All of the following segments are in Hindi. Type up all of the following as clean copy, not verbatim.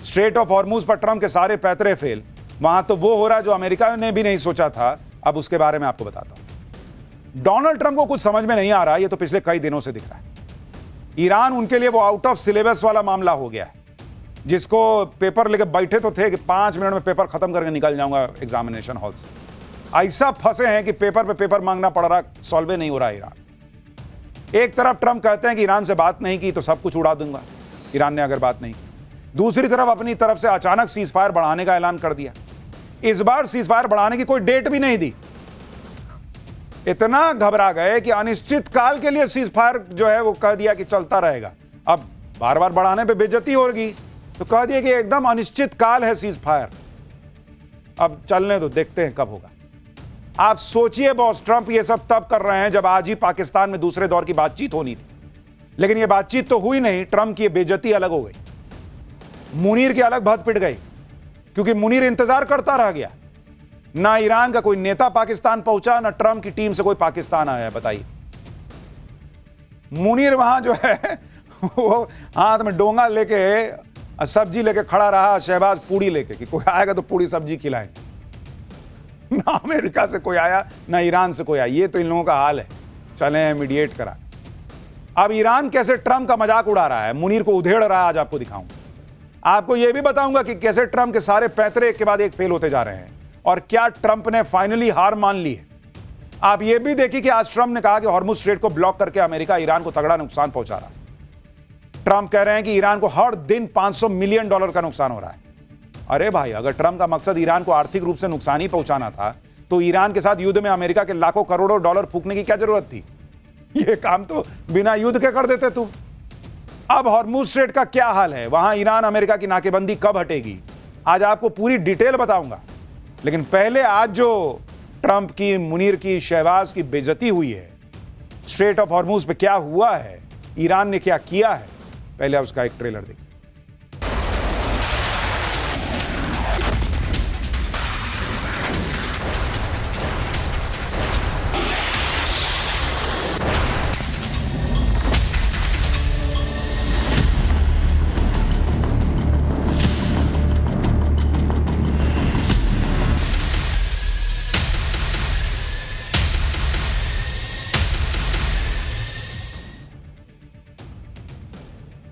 स्ट्रेट ऑफ हॉर्मूज पर ट्रंप के सारे पैतरे फेल। वहां तो वो हो रहा है जो अमेरिका ने भी नहीं सोचा था। अब उसके बारे में आपको बताता हूं। डोनाल्ड ट्रंप को कुछ समझ में नहीं आ रहा, ये तो पिछले कई दिनों से दिख रहा है। ईरान उनके लिए वो आउट ऑफ सिलेबस वाला मामला हो गया है, जिसको पेपर लेके बैठे तो थे कि 5 मिनट में पेपर खत्म करके निकल जाऊंगा एग्जामिनेशन हॉल से। ऐसा फंसे हैं कि पेपर पे पेपर मांगना पड़ रहा, सॉल्व नहीं हो रहा ईरान। एक तरफ ट्रंप कहते हैं कि ईरान से बात नहीं की तो सब कुछ उड़ा दूंगा, ईरान ने अगर बात नहीं की। दूसरी तरफ अपनी तरफ से अचानक सीज फायर बढ़ाने का ऐलान कर दिया। इस बार सीज फायर बढ़ाने की कोई डेट भी नहीं दी। इतना घबरा गए कि अनिश्चित काल के लिए सीज फायर जो है वो कह दिया कि चलता रहेगा। अब बार बार बढ़ाने पे बेइज्जती होगी तो कह दिया कि एकदम अनिश्चित काल है सीज फायर। अब चलने दो, देखते हैं कब होगा। आप सोचिए बॉस, ट्रंप ये सब तब कर रहे हैं जब आज ही पाकिस्तान में दूसरे दौर की बातचीत होनी थी, लेकिन ये बातचीत तो हुई नहीं। ट्रंप की बेइज्जती अलग हो गई, मुनीर की अलग भद पिट गई, क्योंकि मुनीर इंतजार करता रह गया। ना ईरान का कोई नेता पाकिस्तान पहुंचा, ना ट्रंप की टीम से कोई पाकिस्तान आया। बताइए, मुनीर वहां जो है वो हाथ में डोंगा लेके सब्जी लेके खड़ा रहा, शहबाज पूड़ी लेके कि कोई आएगा तो पूड़ी सब्जी खिलाएंगे। ना अमेरिका से कोई आया, ना ईरान से कोई आया। ये तो इन लोगों का हाल है। चलें मीडिएट करा। अब ईरान कैसे ट्रंप का मजाक उड़ा रहा है, मुनीर को उधेड़ रहा है, आज आपको दिखाऊंगा। आपको यह भी बताऊंगा कि कैसे ट्रंप के सारे पैतरे एक के बाद एक फेल होते जा रहे हैं और क्या ट्रंप ने फाइनली हार मान ली है। आप यह भी देखिए कि आज ट्रंप ने कहा कि हॉर्मुज स्ट्रेट को ब्लॉक करके अमेरिका ईरान को तगड़ा नुकसान पहुंचा रहा है। ट्रंप कह रहे हैं कि ईरान को हर दिन $500 मिलियन का नुकसान हो रहा है। अरे भाई, अगर ट्रंप का मकसद ईरान को आर्थिक रूप से नुकसान ही पहुंचाना था तो ईरान के साथ युद्ध में अमेरिका के लाखों करोड़ों डॉलर फूकने की क्या जरूरत थी? यह काम तो बिना युद्ध के कर देते तुम। अब हॉर्मुज स्ट्रेट का क्या हाल है, वहां ईरान अमेरिका की नाकेबंदी कब हटेगी, आज आपको पूरी डिटेल बताऊंगा। लेकिन पहले आज जो ट्रंप की, मुनीर की, शहबाज की बेइज्जती हुई है, स्ट्रेट ऑफ हॉर्मुज पे क्या हुआ है, ईरान ने क्या किया है, पहले उसका एक ट्रेलर देखिए।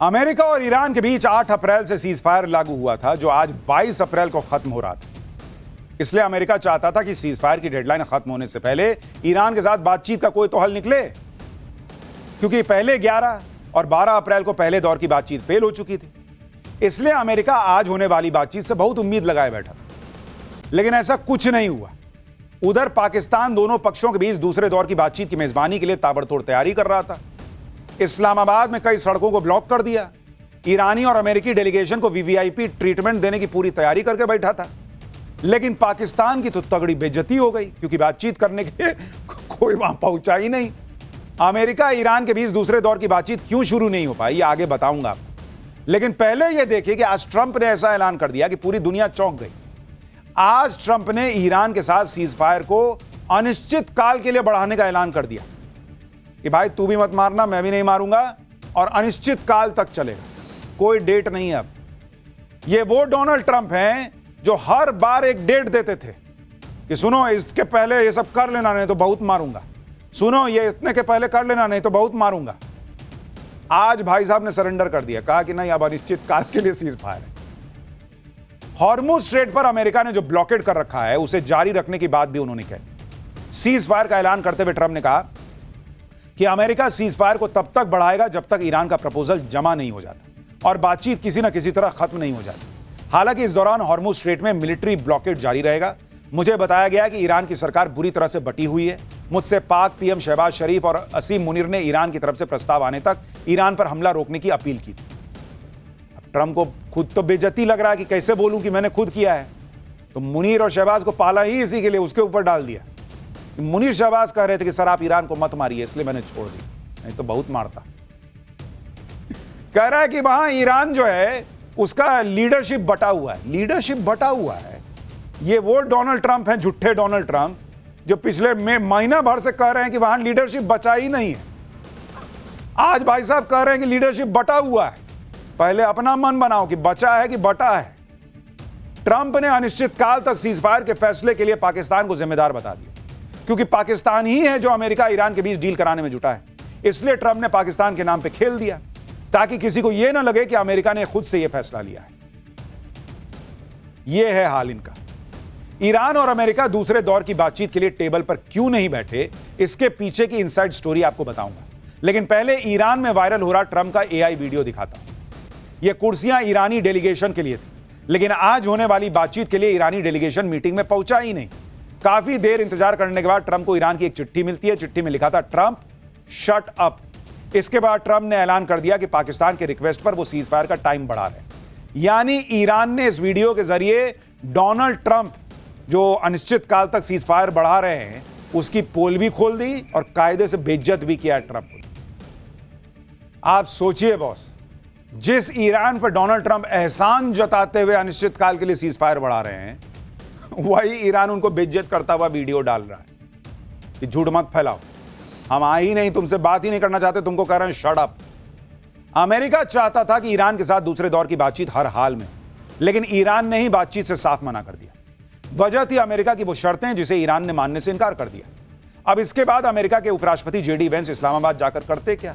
अमेरिका और ईरान के बीच 8 अप्रैल से सीज फायर लागू हुआ था, जो आज 22 अप्रैल को खत्म हो रहा था। इसलिए अमेरिका चाहता था कि सीज फायर की डेडलाइन खत्म होने से पहले ईरान के साथ बातचीत का कोई तो हल निकले, क्योंकि पहले 11 और 12 अप्रैल को पहले दौर की बातचीत फेल हो चुकी थी। इसलिए अमेरिका आज होने वाली बातचीत से बहुत उम्मीद लगाए बैठा था, लेकिन ऐसा कुछ नहीं हुआ। उधर पाकिस्तान दोनों पक्षों के बीच दूसरे दौर की बातचीत की मेजबानी के लिए ताबड़तोड़ तैयारी कर रहा था। इस्लामाबाद में कई सड़कों को ब्लॉक कर दिया। ईरानी और अमेरिकी डेलीगेशन को वीवीआईपी ट्रीटमेंट देने की पूरी तैयारी करके बैठा था। लेकिन पाकिस्तान की तो तगड़ी बेइज्जती हो गई, क्योंकि बातचीत करने के लिए कोई वहां पहुंचा ही नहीं। अमेरिका ईरान के बीच दूसरे दौर की बातचीत क्यों शुरू नहीं हो पाई, ये आगे बताऊंगा आपको। लेकिन पहले यह देखिए कि आज ट्रंप ने ऐसा ऐलान कर दिया कि पूरी दुनिया चौंक गई। आज ट्रंप ने ईरान के साथ सीज फायर को अनिश्चित काल के लिए बढ़ाने का ऐलान कर दिया कि भाई तू भी मत मारना, मैं भी नहीं मारूंगा, और अनिश्चित काल तक चलेगा, कोई डेट नहीं है। अब ये वो डोनाल्ड ट्रंप हैं जो हर बार एक डेट देते थे कि सुनो इसके पहले ये सब कर लेना, नहीं तो बहुत मारूंगा, सुनो ये इतने के पहले कर लेना, नहीं तो बहुत मारूंगा। आज भाई साहब ने सरेंडर कर दिया, कहा कि नहीं अब अनिश्चित काल के लिए सीज फायर है। हॉर्मुज स्ट्रेट पर अमेरिका ने जो ब्लॉकेड कर रखा है उसे जारी रखने की बात भी उन्होंने कह दी। सीज फायर का ऐलान करते हुए ट्रंप ने कहा कि अमेरिका सीज फायर को तब तक बढ़ाएगा जब तक ईरान का प्रपोजल जमा नहीं हो जाता और बातचीत किसी न किसी तरह खत्म नहीं हो जाती। हालांकि इस दौरान हॉर्मुज स्ट्रेट में मिलिट्री ब्लॉकेड जारी रहेगा। मुझे बताया गया कि ईरान की सरकार बुरी तरह से बटी हुई है। मुझसे पाक पीएम शहबाज शरीफ और असीम मुनीर ने ईरान की तरफ से प्रस्ताव आने तक ईरान पर हमला रोकने की अपील की थी। अब ट्रंप को खुद तो बेइज्जती लग रहा है कि कैसे बोलूं कि मैंने खुद किया है, तो मुनीर और शहबाज को पाला ही इसी के लिए, उसके ऊपर डाल दिया। मुनीर शहबाज कह रहे थे कि सर आप ईरान को मत मारिए, इसलिए मैंने छोड़ दी, नहीं तो बहुत मारता। कह रहा है कि वहां ईरान जो है उसका लीडरशिप बटा हुआ है। लीडरशिप बटा हुआ है, ये वो डोनाल्ड ट्रंप हैं, झूठे डोनाल्ड ट्रंप, जो पिछले महीना भर से कह रहे हैं कि वहां लीडरशिप बचा ही नहीं है। आज भाई साहब कह रहे हैं कि लीडरशिप बटा हुआ है। पहले अपना मन बनाओ कि बचा है कि बटा है। ट्रंप ने अनिश्चितकाल तक सीजफायर के फैसले के लिए पाकिस्तान को जिम्मेदार बता दिया, क्योंकि पाकिस्तान ही है जो अमेरिका ईरान के बीच डील कराने में जुटा है। इसलिए ट्रंप ने पाकिस्तान के नाम पे खेल दिया ताकि किसी को यह ना लगे कि अमेरिका ने खुद से यह फैसला लिया है। यह है हाल इनका। ईरान और अमेरिका दूसरे दौर की बातचीत के लिए टेबल पर क्यों नहीं बैठे, इसके पीछे की इनसाइड स्टोरी आपको बताऊंगा। लेकिन पहले ईरान में वायरल हो रहा ट्रंप का एआई वीडियो दिखाता हूं। यह कुर्सियां ईरानी डेलीगेशन के लिए थी, लेकिन आज होने वाली बातचीत के लिए ईरानी डेलीगेशन मीटिंग में पहुंचा ही नहीं। काफी देर इंतजार करने के बाद ट्रंप को ईरान की एक चिट्ठी मिलती है। चिट्ठी में लिखा था, ट्रंप शट अप। इसके बाद ट्रंप ने ऐलान कर दिया कि पाकिस्तान के रिक्वेस्ट पर वो सीज फायर का टाइम बढ़ा रहे हैं। यानी ईरान ने इस वीडियो के जरिए डोनाल्ड ट्रंप जो अनिश्चितकाल तक सीज फायर बढ़ा रहे हैं उसकी पोल भी खोल दी और कायदे से बेइज्जत भी किया ट्रंप को। आप सोचिए बॉस, जिस ईरान पर डोनाल्ड ट्रंप एहसान जताते हुए अनिश्चितकाल के लिए सीज फायर बढ़ा रहे हैं, वही ईरान उनको बेइज्जत करता हुआ वीडियो डाल रहा है कि झूठ मत फैलाओ, हम आ ही नहीं, तुमसे बात ही नहीं करना चाहते, तुमको कह रहे हैं शट अप। अमेरिका चाहता था कि ईरान के साथ दूसरे दौर की बातचीत हर हाल में, लेकिन ईरान ने ही बातचीत से साफ मना कर दिया। वजह थी अमेरिका की वो शर्तें जिसे ईरान ने मानने से इनकार कर दिया। अब इसके बाद अमेरिका के उपराष्ट्रपति जेडी वेंस इस्लामाबाद जाकर करते क्या?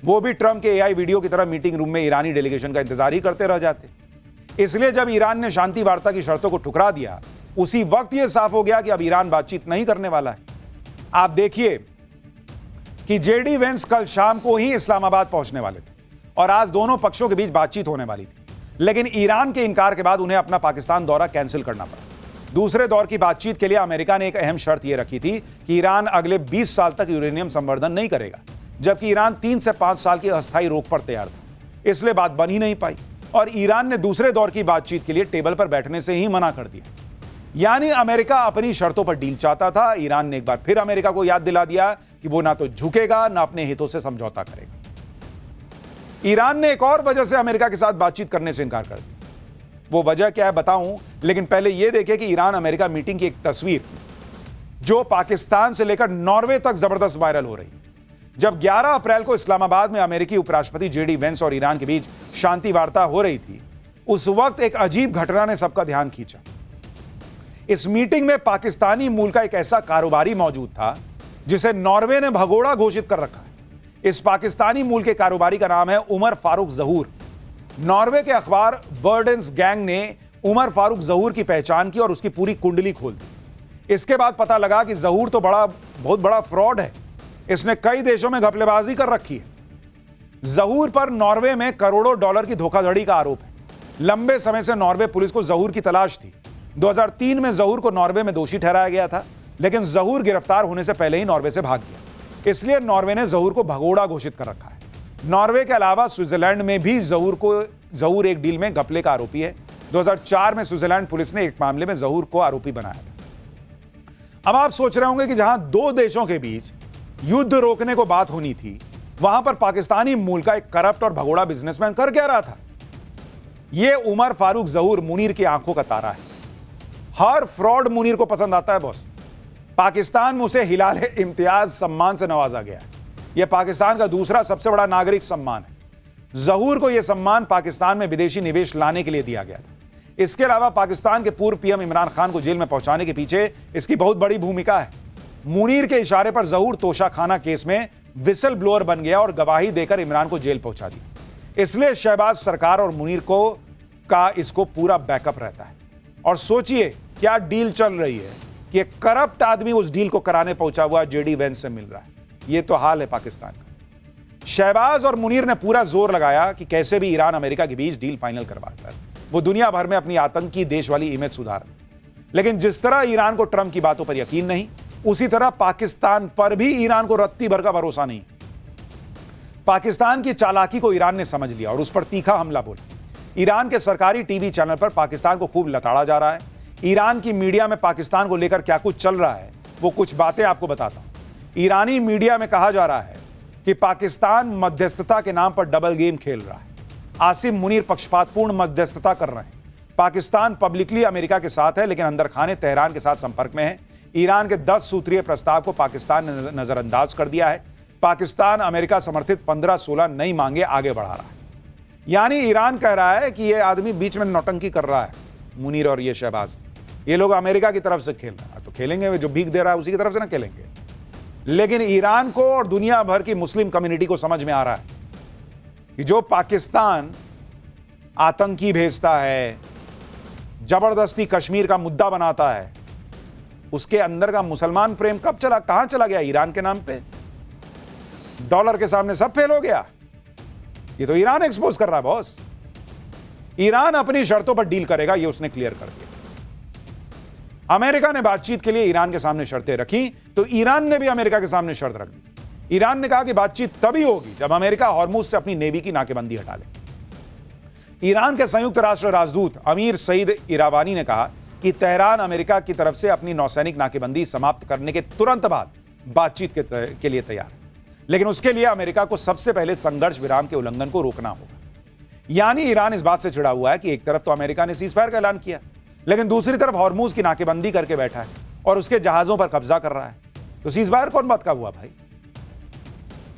वो भी ट्रंप के एआई वीडियो की तरह मीटिंग रूम में ईरानी डेलीगेशन का इंतजार ही करते रह जाते। इसलिए जब ईरान ने शांति वार्ता की शर्तों को ठुकरा दिया, उसी वक्त यह साफ हो गया कि अब ईरान बातचीत नहीं करने वाला है। आप देखिए कि जेडी वेंस कल शाम को ही इस्लामाबाद पहुंचने वाले थे और आज दोनों पक्षों के बीच बातचीत होने वाली थी, लेकिन ईरान के इनकार के बाद उन्हें अपना पाकिस्तान दौरा कैंसिल करना पड़ा। दूसरे दौर की बातचीत के लिए अमेरिका ने एक अहम शर्त यह रखी थी कि ईरान अगले 20 साल तक यूरेनियम संवर्धन नहीं करेगा, जबकि ईरान 3 से 5 साल की अस्थायी रोक पर तैयार था। इसलिए बात बन ही नहीं पाई और ईरान ने दूसरे दौर की बातचीत के लिए टेबल पर बैठने से ही मना कर दिया। यानी अमेरिका अपनी शर्तों पर डील चाहता था। ईरान ने एक बार फिर अमेरिका को याद दिला दिया कि वो ना तो झुकेगा ना अपने हितों से समझौता करेगा। ईरान ने एक और वजह से अमेरिका के साथ बातचीत करने से इनकार कर दिया। वो वजह क्या है बताऊं, लेकिन पहले यह देखें कि ईरान अमेरिका मीटिंग की एक तस्वीर जो पाकिस्तान से लेकर नॉर्वे तक जबरदस्त वायरल हो रही। जब 11 अप्रैल को इस्लामाबाद में अमेरिकी उपराष्ट्रपति जेडी वेंस और ईरान के बीच शांति वार्ता हो रही थी, उस वक्त एक अजीब घटना ने सबका ध्यान खींचा। इस मीटिंग में पाकिस्तानी मूल का एक ऐसा कारोबारी मौजूद था जिसे नॉर्वे ने भगोड़ा घोषित कर रखा है। इस पाकिस्तानी मूल के कारोबारी का नाम है उमर फारूक जहूर। नॉर्वे के अखबार वर्डेंस गैंग ने उमर फारूक जहूर की पहचान की और उसकी पूरी कुंडली खोल दी। इसके बाद पता लगा कि जहूर तो बहुत बड़ा फ्रॉड है। इसने कई देशों में घपलेबाजी कर रखी है। जहूर पर नॉर्वे में करोड़ों डॉलर की धोखाधड़ी का आरोप है। लंबे समय से नॉर्वे पुलिस को जहूर की तलाश थी। 2003 में जहूर को नॉर्वे में दोषी ठहराया गया था, लेकिन जहूर गिरफ्तार होने से पहले ही नॉर्वे से भाग गया। इसलिए नॉर्वे ने जहूर को भगोड़ा घोषित कर रखा है। नॉर्वे के अलावा स्विट्जरलैंड में भी जहूर एक डील में घपले का आरोपी है। 2004 में स्विट्जरलैंड पुलिस ने एक मामले में जहूर को आरोपी बनाया था। अब आप सोच रहे होंगे कि जहां दो देशों के बीच युद्ध रोकने को बात होनी थी, वहां पर पाकिस्तानी मूल का एक करप्ट और भगोड़ा बिजनेसमैन कर क्या रहा था। यह उमर फारूक जहूर मुनीर की आंखों का तारा है। हर फ्रॉड मुनीर को पसंद आता है बॉस। पाकिस्तान में उसे हिलाल इम्तियाज सम्मान से नवाजा गया है। यह पाकिस्तान का दूसरा सबसे बड़ा नागरिक सम्मान है। जहूर को यह सम्मान पाकिस्तान में विदेशी निवेश लाने के लिए दिया गया था। इसके अलावा पाकिस्तान के पूर्व पीएम इमरान खान को जेल में पहुंचाने के पीछे इसकी बहुत बड़ी भूमिका है। मुनीर के इशारे पर जहूर तोशाखाना केस में विसल ब्लोअर बन गया और गवाही देकर इमरान को जेल पहुंचा दिया। इसलिए शहबाज सरकार और मुनीर का इसको पूरा बैकअप रहता है। और सोचिए क्या डील चल रही है कि एक करप्ट आदमी उस डील को कराने पहुंचा हुआ जेडी वेंस से मिल रहा है। यह तो हाल है पाकिस्तान का। शहबाज और मुनीर ने पूरा जोर लगाया कि कैसे भी ईरान अमेरिका के बीच डील फाइनल करवाकर वो दुनिया भर में अपनी आतंकी देश वाली इमेज सुधार ले। लेकिन जिस तरह ईरान को ट्रंप की बातों पर यकीन नहीं, उसी तरह पाकिस्तान पर भी ईरान को रत्ती भर का भरोसा नहीं। पाकिस्तान की चालाकी को ईरान ने समझ लिया और उस पर तीखा हमला बोला। ईरान के सरकारी टीवी चैनल पर पाकिस्तान को खूब लताड़ा जा रहा है। ईरान की मीडिया में पाकिस्तान को लेकर क्या कुछ चल रहा है, वो कुछ बातें आपको बताता हूं। ईरानी मीडिया में कहा जा रहा है कि पाकिस्तान मध्यस्थता के नाम पर डबल गेम खेल रहा है। आसिम मुनीर पक्षपातपूर्ण मध्यस्थता कर रहे हैं। पाकिस्तान पब्लिकली अमेरिका के साथ है, लेकिन अंदर खाने तेहरान के साथ संपर्क में है। ईरान के 10 सूत्रीय प्रस्ताव को पाकिस्तान ने नजरअंदाज कर दिया है। पाकिस्तान अमेरिका समर्थित 15-16 नई मांगे आगे बढ़ा रहा है। यानी ईरान कह रहा है कि ये आदमी बीच में नौटंकी कर रहा है, मुनीर और ये शहबाज, ये लोग अमेरिका की तरफ से खेल रहा है, तो खेलेंगे, जो भीख दे रहा है उसी की तरफ से ना खेलेंगे। लेकिन ईरान को और दुनिया भर की मुस्लिम कम्युनिटी को समझ में आ रहा है कि जो पाकिस्तान आतंकी भेजता है, जबरदस्ती कश्मीर का मुद्दा बनाता है, उसके अंदर का मुसलमान प्रेम कहां चला गया? ईरान के नाम पे। डॉलर के सामने सब फेल हो गया। ये तो ईरान एक्सपोज कर रहा है बॉस। ईरान अपनी शर्तों पर डील करेगा, ये उसने क्लियर कर दिया। अमेरिका ने बातचीत के लिए ईरान के सामने शर्तें रखी, तो ईरान ने भी अमेरिका के सामने शर्त रख दी। ईरान ने कहा कि बातचीत तभी होगी जब अमेरिका हॉर्मुज से अपनी नेवी की नाकेबंदी हटा ले। ईरान के संयुक्त राष्ट्र राजदूत अमीर सईद इरावानी ने कहा कि तेहरान अमेरिका की तरफ से अपनी नौसैनिक नाकेबंदी समाप्त करने के तुरंत बाद बातचीत के लिए तैयार है, लेकिन उसके लिए अमेरिका को सबसे पहले संघर्ष विराम के उल्लंघन को रोकना होगा। यानी ईरान इस बात से चिढ़ा हुआ है कि एक तरफ तो अमेरिका ने सीजफायर का ऐलान किया, लेकिन दूसरी तरफ हॉर्मुज की नाकेबंदी करके बैठा है और उसके जहाजों पर कब्जा कर रहा है। तो सीजफायर कौन बात का हुआ भाई?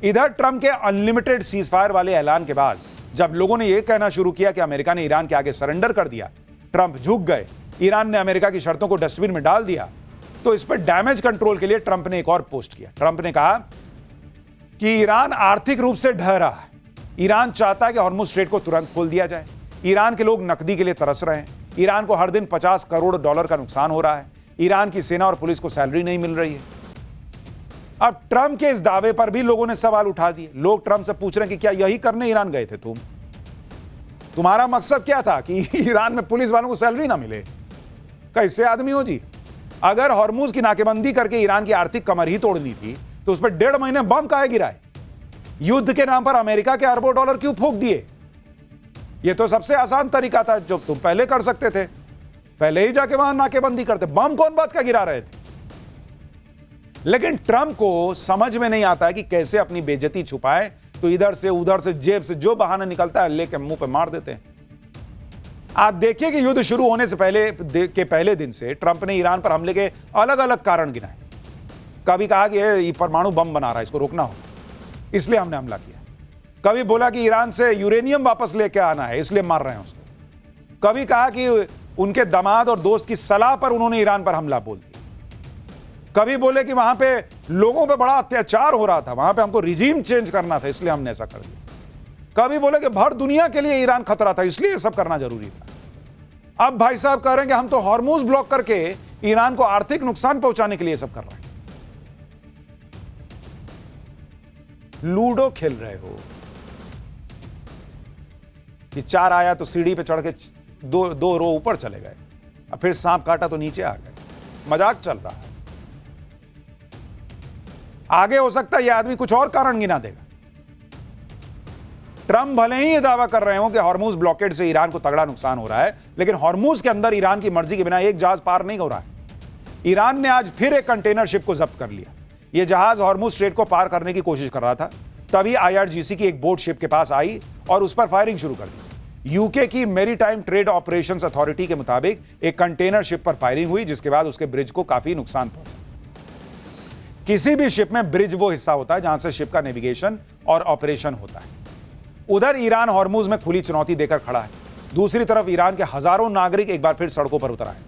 इधर ट्रंप के अनलिमिटेड सीजफायर वाले ऐलान के बाद जब लोगों ने यह कहना शुरू किया कि अमेरिका ने ईरान के आगे सरेंडर कर दिया, ट्रंप झुक गए, ईरान ने अमेरिका की शर्तों को डस्टबिन में डाल दिया, तो इस पर डैमेज कंट्रोल के लिए ट्रंप ने एक और पोस्ट किया। ट्रंप ने कहा कि ईरान आर्थिक रूप से ढह रहा है, ईरान चाहता है कि हॉर्मुज स्ट्रेट को तुरंत खोल दिया जाए, ईरान के लोग नकदी के लिए तरस रहे हैं, ईरान को हर दिन $50 करोड़ का नुकसान हो रहा है, ईरान की सेना और पुलिस को सैलरी नहीं मिल रही है। अब ट्रंप के इस दावे पर भी लोगों ने सवाल उठा दिए। लोग ट्रंप से पूछ रहे हैं कि क्या यही करने ईरान गए थे तुम्हारा मकसद क्या था कि ईरान में पुलिस वालों को सैलरी ना मिले? कैसे आदमी हो जी? अगर हॉर्मुज की नाकेबंदी करके ईरान की आर्थिक कमर ही तोड़नी थी तो उस पर 1.5 महीने बम काहे गिराए? युद्ध के नाम पर अमेरिका के अरबों डॉलर क्यों फूंक दिए? यह तो सबसे आसान तरीका था जो तुम पहले कर सकते थे, पहले ही जाके वहां नाकेबंदी करते। बम कौन बात का गिरा रहे थे? लेकिन ट्रंप को समझ में नहीं आता है कि कैसे अपनी बेइज्जती छुपाए, तो इधर से उधर से जेब से जो बहाना निकलता है लेके मुंह पे मार देते हैं। आप देखिए कि युद्ध शुरू होने से पहले दिन से ट्रंप ने ईरान पर हमले के अलग अलग कारण गिनाए। कभी कहा कि ये परमाणु बम बना रहा है, इसको रोकना होगा, इसलिए हमने हमला किया। कभी बोला कि ईरान से यूरेनियम वापस लेके आना है, इसलिए मार रहे हैं उसको। कभी कहा कि उनके दामाद और दोस्त की सलाह पर उन्होंने ईरान पर हमला बोल दिया। कभी बोले कि वहां पे लोगों पे बड़ा अत्याचार हो रहा था, वहां पे हमको रिजीम चेंज करना था, इसलिए हमने ऐसा कर दिया। कभी बोले कि भर दुनिया के लिए ईरान खतरा था, इसलिए सब करना जरूरी था। अब भाई साहब कह रहे हैं कि हम तो हॉर्मुज ब्लॉक करके ईरान को आर्थिक नुकसान पहुंचाने के लिए सब कर रहे हैं। लूडो खेल रहे हो कि 4 आया तो सीढ़ी पे चढ़ के दो रो ऊपर चले गए, अब फिर सांप काटा तो नीचे आ गए। मजाक चल रहा है। आगे हो सकता है यह आदमी कुछ और कारण गिना देगा। ट्रंप भले ही यह दावा कर रहे हो कि हॉर्मुज ब्लॉकेड से ईरान को तगड़ा नुकसान हो रहा है, लेकिन हॉर्मुज के अंदर ईरान की मर्जी के बिना एक जहाज पार नहीं हो रहा है। ईरान ने आज फिर एक कंटेनर शिप को जब्त कर लिया। यह जहाज हॉर्मुज स्ट्रेट को पार करने की कोशिश कर रहा था, तभी IRGC की एक बोट शिप के पास आई और उस पर फायरिंग शुरू कर दी। यूके की मैरीटाइम ट्रेड ऑपरेशंस अथॉरिटी के मुताबिक एक कंटेनर शिप पर फायरिंग हुई, जिसके बाद उसके ब्रिज को काफी नुकसान पहुंचा। किसी भी शिप में ब्रिज वो हिस्सा होता है जहां से शिप का नेविगेशन और ऑपरेशन होता है। उधर ईरान हॉर्मुज में खुली चुनौती देकर खड़ा है, दूसरी तरफ ईरान के हजारों नागरिक एक बार फिर सड़कों पर उतर आए।